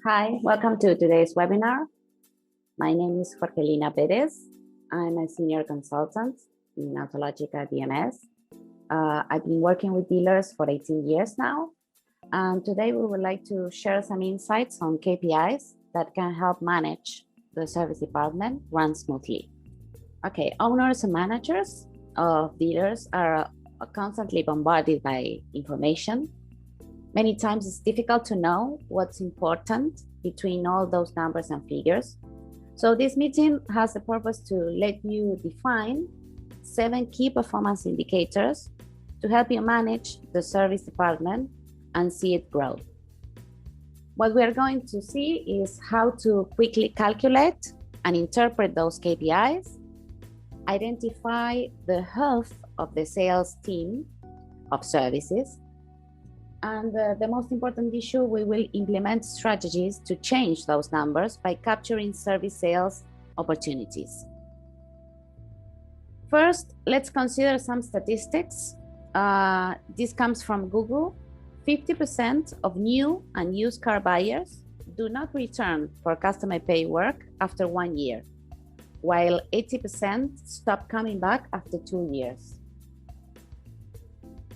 Hi, welcome to today's webinar. My name is Jorgelina Perez. I'm a senior consultant in Autologica DMS. I've been working with dealers for 18 years now. And today we would like to share some insights on KPIs that can help manage the service department run smoothly. Okay, owners and managers of dealers are constantly bombarded by information. Many times it's difficult to know what's important between all those numbers and figures. So this meeting has the purpose to let you define 7 key performance indicators to help you manage the service department and see it grow. What we are going to see is how to quickly calculate and interpret those KPIs, identify the health of the sales team of services, and the most important issue, we will implement strategies to change those numbers by capturing service sales opportunities. First, let's consider some statistics. This comes from Google. 50% of new and used car buyers do not return for customer pay work after 1 year, while 80% stop coming back after 2 years.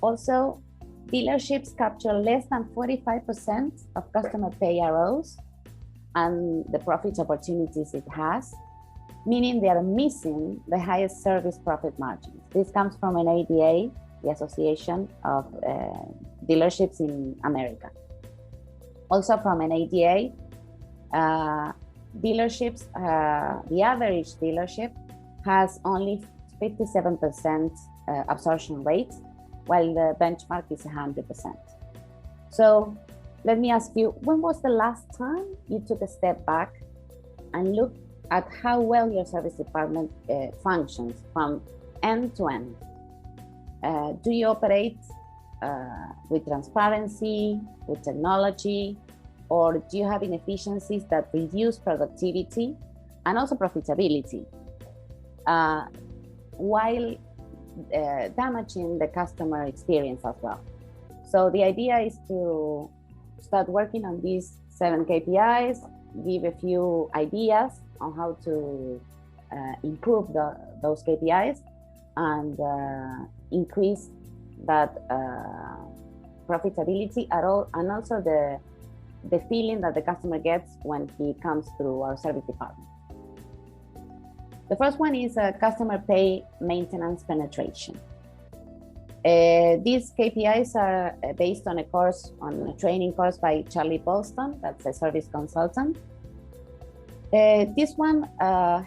Also, dealerships capture less than 45% of customer pay ROs and the profit opportunities it has, meaning they are missing the highest service profit margins. This comes from an ADA, the Association of Dealerships in America. Also from an ADA, dealerships, the average dealership has only 57% absorption rate, while the benchmark is 100%. So let me ask you, when was the last time you took a step back and looked at how well your service department functions from end to end? Do you operate with transparency, with technology, or do you have inefficiencies that reduce productivity and also profitability, while damaging the customer experience as well? So the idea is to start working on these 7 KPIs, give a few ideas on how to improve those KPIs and increase that profitability at all, and also the feeling that the customer gets when he comes through our service department. The first one is customer pay maintenance penetration. These KPIs are based on a training course by Charlie Bolston, that's a service consultant. This one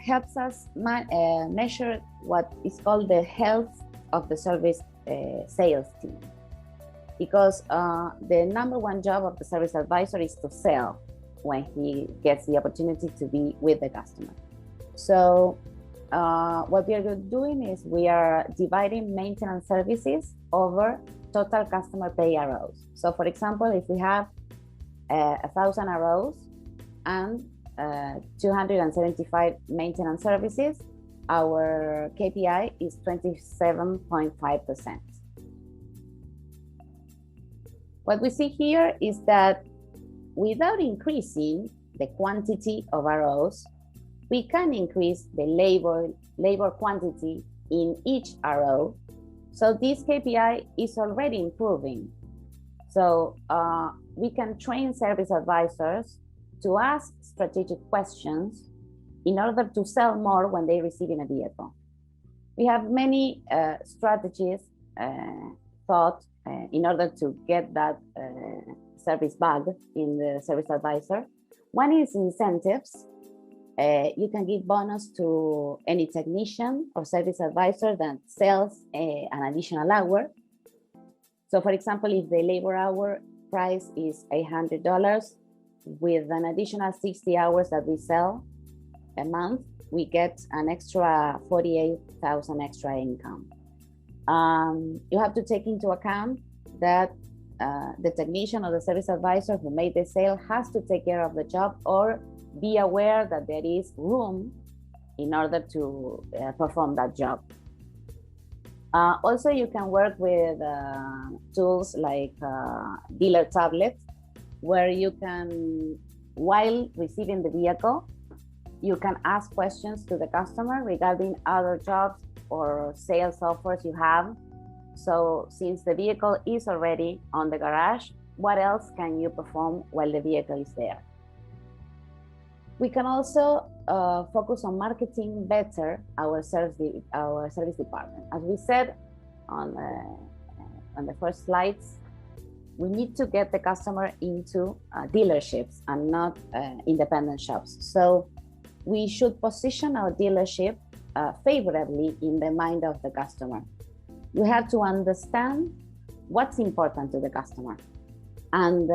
helps us measure what is called the health of the service sales team, because the number 1 job of the service advisor is to sell when he gets the opportunity to be with the customer. So what we are doing is we are dividing maintenance services over total customer pay ROs. So for example, if we have 1,000 ROs and 275 maintenance services, our KPI is 27.5%. What we see here is that without increasing the quantity of ROs, we can increase the labor quantity in each RO. So this KPI is already improving. So we can train service advisors to ask strategic questions in order to sell more when they receive in a vehicle. We have many strategies thought in order to get that service bug in the service advisor. One is incentives. You can give bonus to any technician or service advisor that sells an additional hour. So for example, if the labor hour price is $800, with an additional 60 hours that we sell a month, we get an extra 48,000 extra income. You have to take into account that the technician or the service advisor who made the sale has to take care of the job or be aware that there is room in order to perform that job. Also, you can work with tools like dealer tablets, where you can while receiving the vehicle, you can ask questions to the customer regarding other jobs or sales offers you have. So since the vehicle is already on the garage, what else can you perform while the vehicle is there? We can also focus on marketing better our service department. As we said on the first slides, we need to get the customer into dealerships and not independent shops. So we should position our dealership favorably in the mind of the customer. We have to understand what's important to the customer and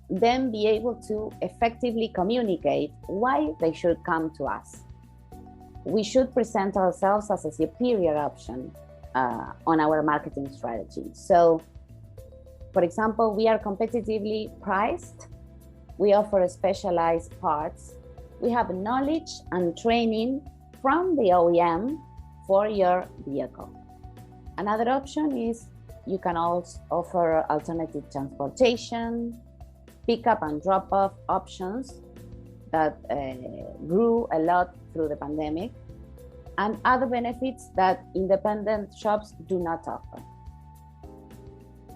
then be able to effectively communicate why they should come to us. We should present ourselves as a superior option on our marketing strategy. So, for example, we are competitively priced. We offer specialized parts. We have knowledge and training from the OEM for your vehicle. Another option is you can also offer alternative transportation, pickup and drop-off options that grew a lot through the pandemic, and other benefits that independent shops do not offer.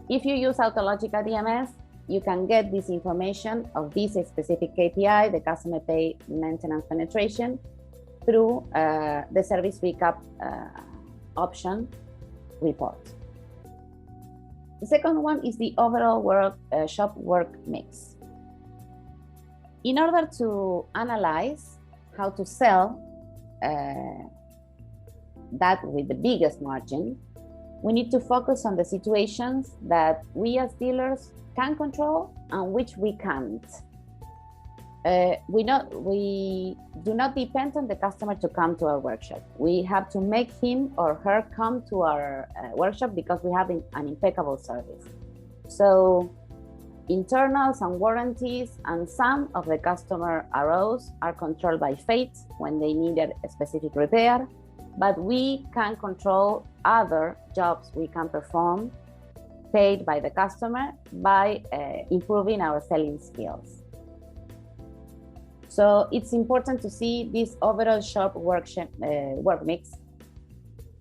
If you use Autologica DMS, you can get this information of this specific KPI, the customer pay maintenance penetration, through the service recap option report. The second one is the overall shop work mix. In order to analyze how to sell that with the biggest margin, we need to focus on the situations that we as dealers can control and which we can't. We do not depend on the customer to come to our workshop. We have to make him or her come to our workshop because we have an impeccable service. So internals and warranties and some of the customer ROs are controlled by fate when they needed a specific repair, but we can control other jobs we can perform paid by the customer by improving our selling skills. So it's important to see this overall shop work mix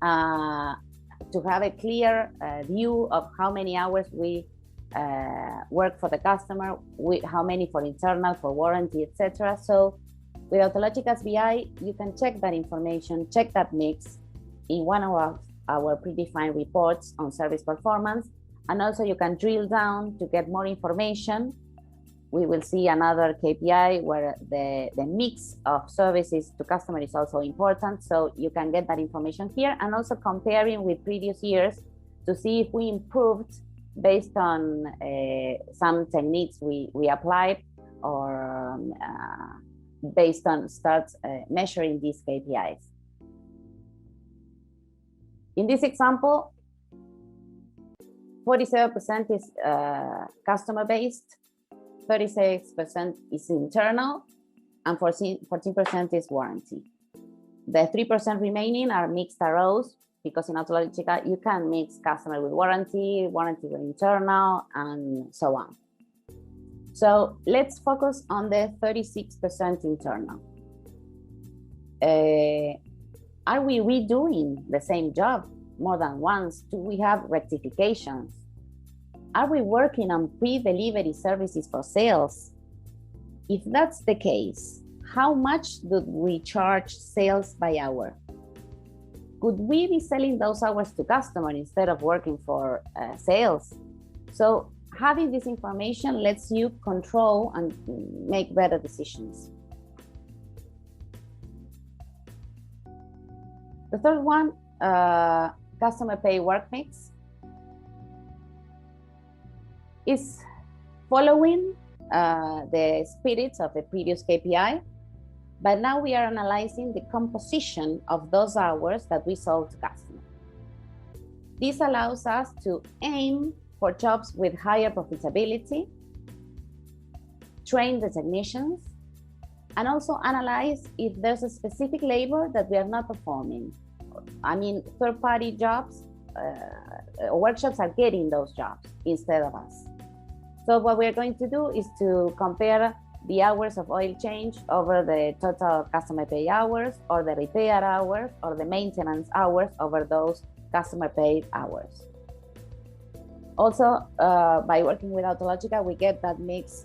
to have a clear view of how many hours we work for the customer, how many for internal, for warranty, etc. So with Autologica's BI, you can check that information, check that mix in one of our predefined reports on service performance. And also you can drill down to get more information. We will see another KPI where the mix of services to customer is also important. So you can get that information here and also comparing with previous years to see if we improved based on some techniques we applied or based on measuring these KPIs. In this example, 47% is customer-based, 36% is internal, and 14% is warranty. The 3% remaining are mixed ROs, because in Autologica you can mix customer with warranty, warranty with internal, and so on. So let's focus on the 36% internal. Are we redoing the same job more than once? Do we have rectifications? Are we working on pre-delivery services for sales? If that's the case, how much do we charge sales by hour? Could we be selling those hours to customers instead of working for sales? So having this information lets you control and make better decisions. The third one, customer pay work mix, is following the spirits of the previous KPI, but now we are analyzing the composition of those hours that we sold to customers. This allows us to aim for jobs with higher profitability, train the technicians, and also analyze if there's a specific labor that we are not performing. I mean, third-party jobs, workshops are getting those jobs instead of us. So what we're going to do is to compare the hours of oil change over the total customer pay hours, or the repair hours, or the maintenance hours over those customer paid hours. Also, by working with Autologica, we get that mix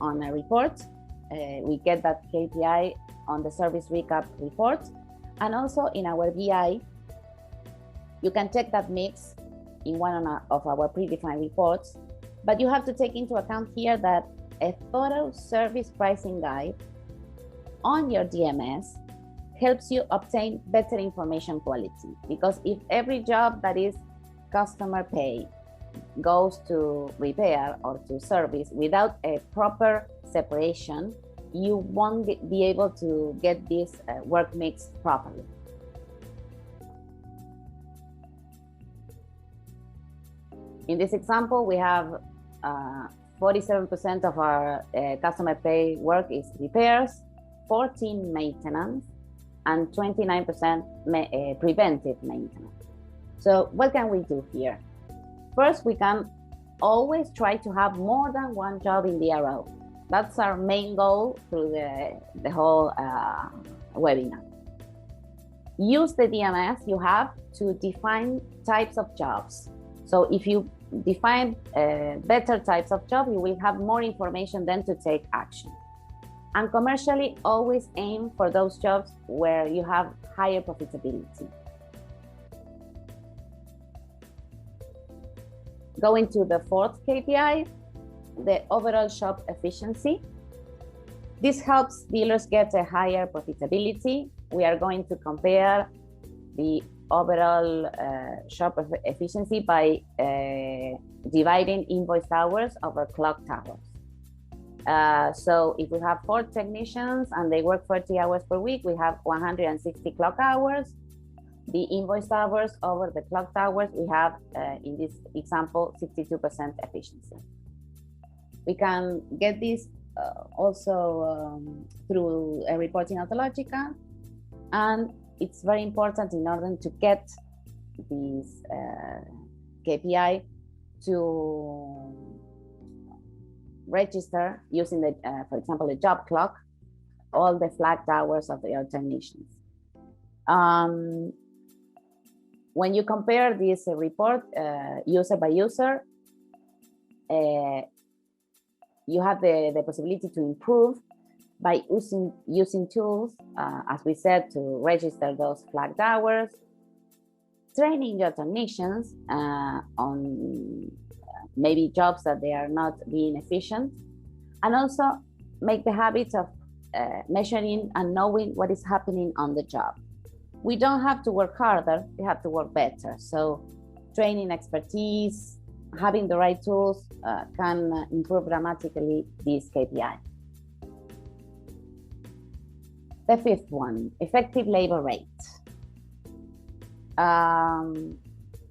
on a report. We get that KPI on the service recap report. And also in our BI, you can check that mix in one of our predefined reports. But you have to take into account here that a thorough service pricing guide on your DMS helps you obtain better information quality. Because if every job that is customer pay goes to repair or to service without a proper separation, you won't be able to get this work mix properly. In this example, we have 47% of our customer pay work is repairs, 14% maintenance, and 29% preventive maintenance. So what can we do here? First, we can always try to have more than one job in the RO. That's our main goal through the whole webinar. Use the DMS you have to define types of jobs. So if you define better types of jobs, you will have more information then to take action. And commercially, always aim for those jobs where you have higher profitability. Going to the fourth KPI, the overall shop efficiency. This helps dealers get a higher profitability. We are going to compare the overall shop efficiency by dividing invoiced hours over clocked hours. So if we have 4 technicians and they work 40 hours per week, we have 160 clock hours. The invoiced hours over the clocked hours, we have, in this example, 62% efficiency. We can get this also through a report in Autologica, and it's very important in order to get this KPI to register using the, for example, a job clock, all the flagged hours of your technicians. When you compare this report user by user, you have the possibility to improve by using tools, as we said, to register those flagged hours, training your technicians on maybe jobs that they are not being efficient, and also make the habit of measuring and knowing what is happening on the job. We don't have to work harder, we have to work better. So training expertise, having the right tools can improve dramatically this KPI. The fifth one, effective labor rate.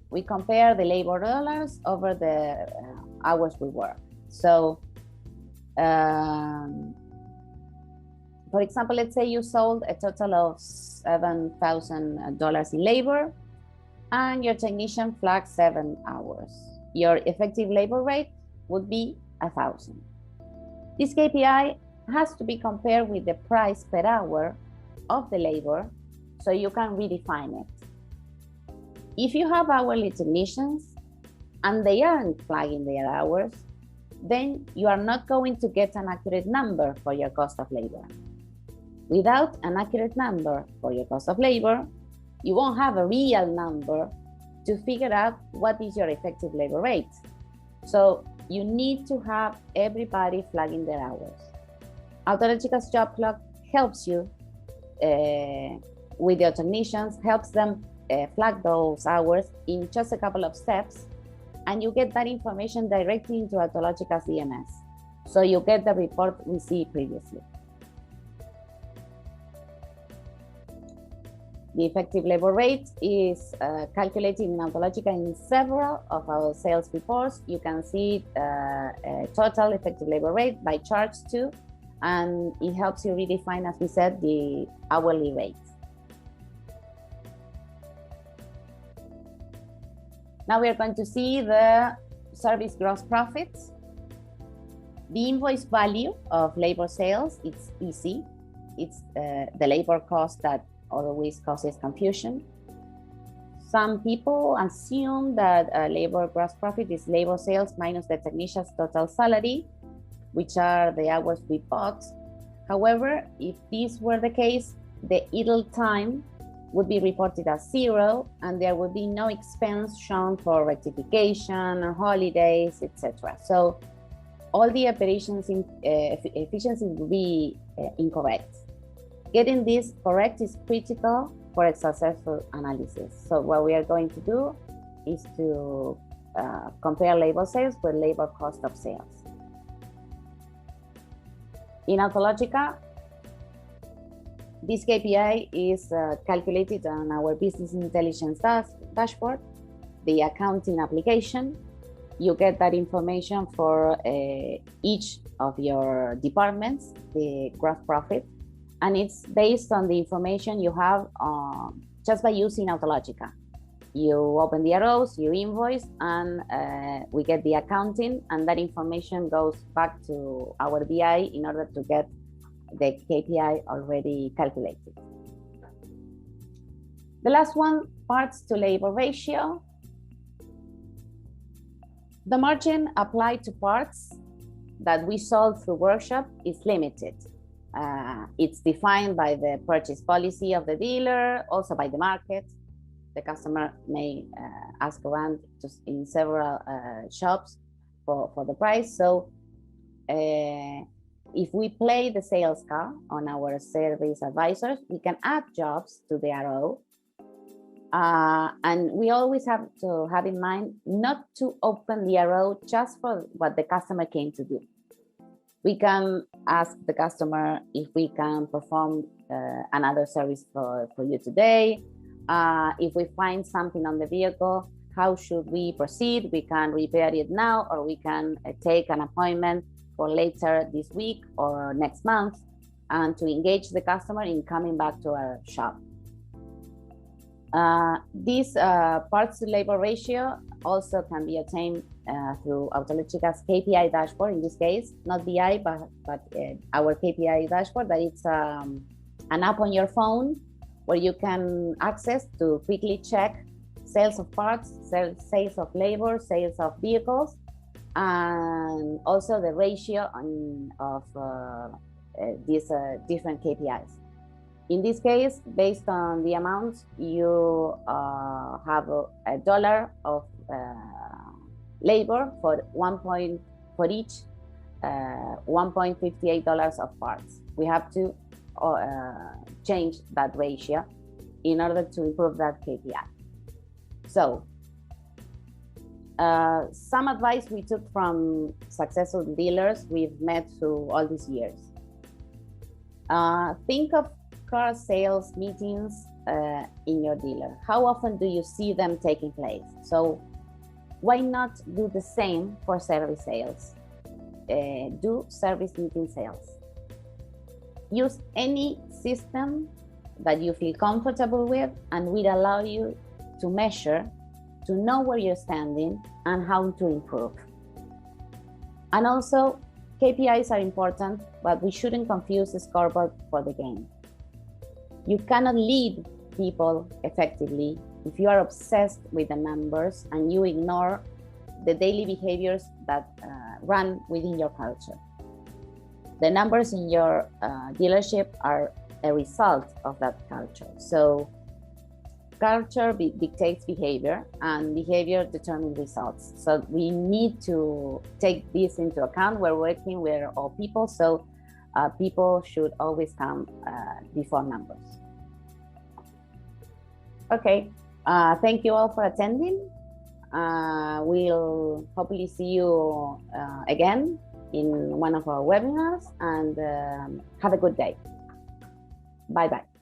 We compare the labor dollars over the hours we work. So, for example, let's say you sold a total of $7,000 in labor and your technician flagged 7 hours. Your effective labor rate would be 1,000. This KPI has to be compared with the price per hour of the labor, so you can redefine it. If you have hourly technicians and they aren't flagging their hours, then you are not going to get an accurate number for your cost of labor. Without an accurate number for your cost of labor, you won't have a real number to figure out what is your effective labor rate. So you need to have everybody flagging their hours. Autologica's job clock helps you with your technicians, helps them flag those hours in just a couple of steps, and you get that information directly into Autologica's DMS. So you get the report we see previously. The effective labor rate is calculated in Autologica in several of our sales reports. You can see total effective labor rate by charts too, and it helps you redefine, as we said, the hourly rate. Now we are going to see the service gross profits. The invoice value of labor sales, it's easy. It's the labor cost that always causes confusion. Some people assume that labor gross profit is labor sales minus the technician's total salary, which are the hours we bought. However, if this were the case, the idle time would be reported as 0, and there would be no expense shown for rectification or holidays, etc. So all the operations efficiency will be incorrect. Getting this correct is critical for a successful analysis. So what we are going to do is to compare labor sales with labor cost of sales. In Autologica, this KPI is calculated on our business intelligence dashboard, the accounting application. You get that information for each of your departments, the gross profit, and it's based on the information you have just by using Autologica. You open the arrows, you invoice, and we get the accounting, and that information goes back to our BI in order to get the KPI already calculated. The last one, parts to labor ratio. The margin applied to parts that we sold through workshop is limited. It's defined by the purchase policy of the dealer, also by the market. The customer may ask around in several shops for the price. So if we play the sales card on our service advisors, we can add jobs to the RO. And we always have to have in mind not to open the RO just for what the customer came to do. We can ask the customer if we can perform another service for you today. If we find something on the vehicle, how should we proceed? We can repair it now, or we can take an appointment for later this week or next month, and to engage the customer in coming back to our shop. This parts to labor ratio also can be attained through Autologica's KPI dashboard, in this case, not BI, but our KPI dashboard, that it's an app on your phone where you can access to quickly check sales of parts, sales of labor, sales of vehicles, and also the ratio of these different KPIs. In this case, based on the amounts, you have $1 of labor for each $1.58 of parts. We have to change that ratio in order to improve that KPI. So some advice we took from successful dealers we've met through all these years. Think of car sales meetings in your dealer. How often do you see them taking place? So why not do the same for service sales? Do service meeting sales. Use any system that you feel comfortable with and will allow you to measure, to know where you're standing and how to improve. And also, KPIs are important, but we shouldn't confuse the scoreboard for the game. You cannot lead people effectively if you are obsessed with the numbers and you ignore the daily behaviors that run within your culture. The numbers in your dealership are a result of that culture. So culture dictates behavior, and behavior determines results. So we need to take this into account. We're working with all people, so people should always come before numbers. Okay, thank you all for attending. We'll hopefully see you again in one of our webinars, and have a good day. Bye-bye.